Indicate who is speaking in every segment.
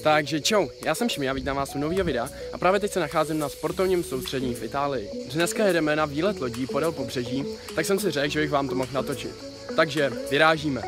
Speaker 1: Takže čau, já jsem Šimi a vítám vás u nového videa a právě teď se nacházím na sportovním soustředění v Itálii. Dneska jedeme na výlet lodí podél pobřeží, tak jsem si řekl, že bych vám to mohl natočit. Takže vyrážíme.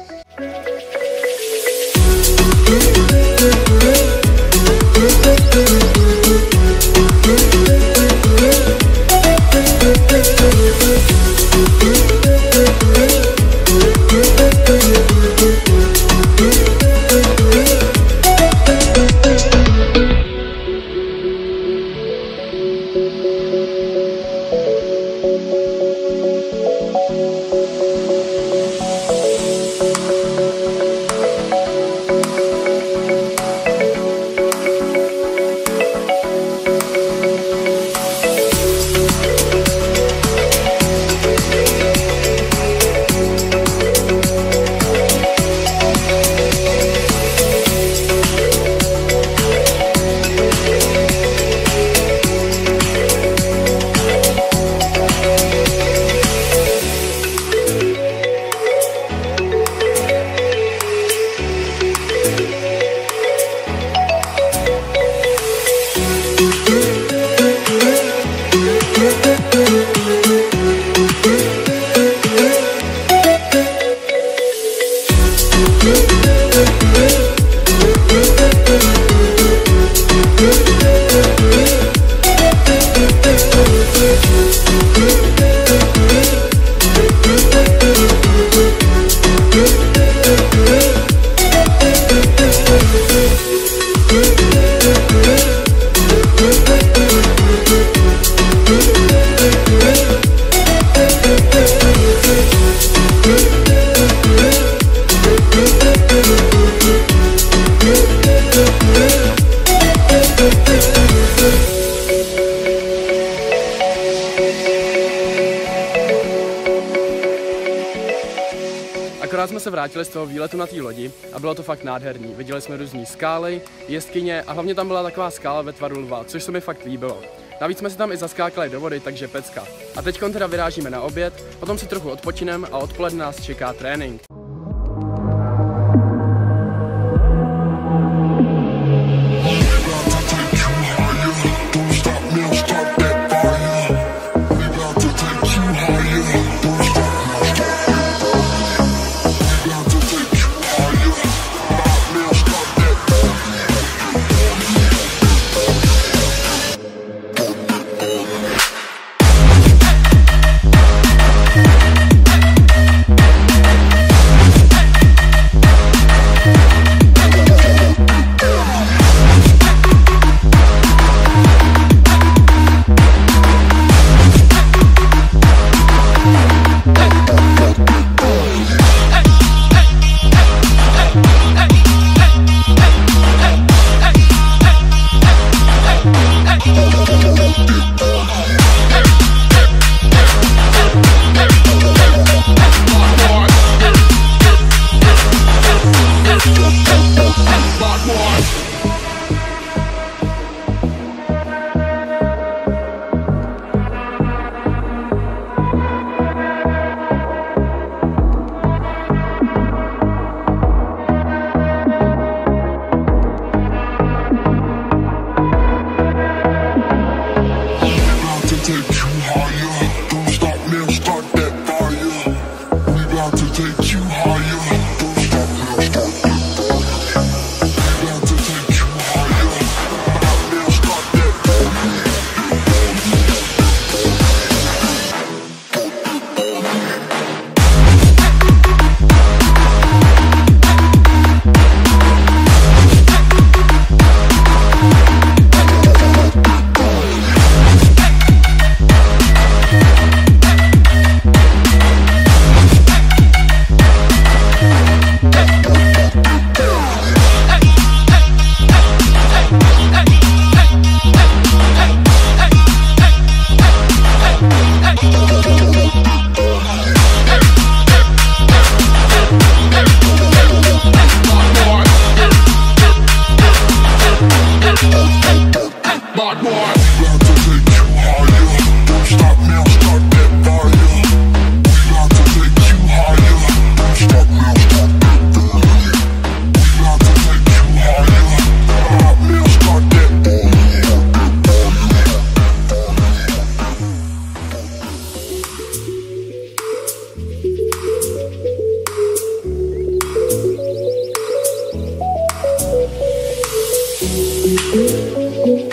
Speaker 1: Akorát jsme se vrátili z toho výletu na té lodi a bylo to fakt nádherný. Viděli jsme různý skály, jeskyně a hlavně tam byla taková skála ve tvaru lva, což se mi fakt líbilo. Navíc jsme si tam i zaskákali do vody, takže pecka. A teďkon teda vyrážíme na oběd, potom si trochu odpočineme a odpoledne nás čeká trénink.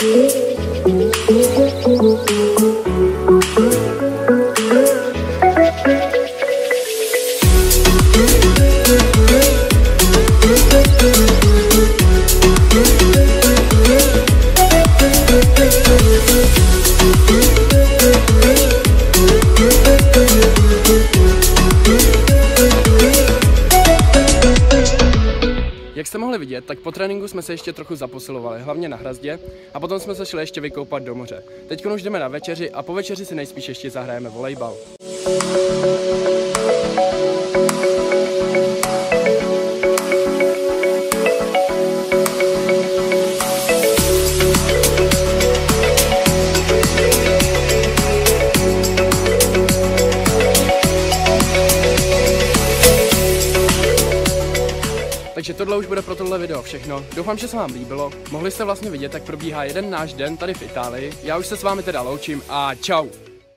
Speaker 1: Jak jste mohli vidět, tak po tréninku jsme se ještě trochu zaposilovali, hlavně na hrazdě, a potom jsme se šli ještě vykoupat do moře. Teď už jdeme na večeři a po večeři si nejspíš ještě zahrajeme volejbal. Takže tohle už bude pro tohle video všechno. Doufám, že se vám líbilo. Mohli jste vlastně vidět, jak probíhá jeden náš den tady v Itálii. Já už se s vámi teda loučím a čau!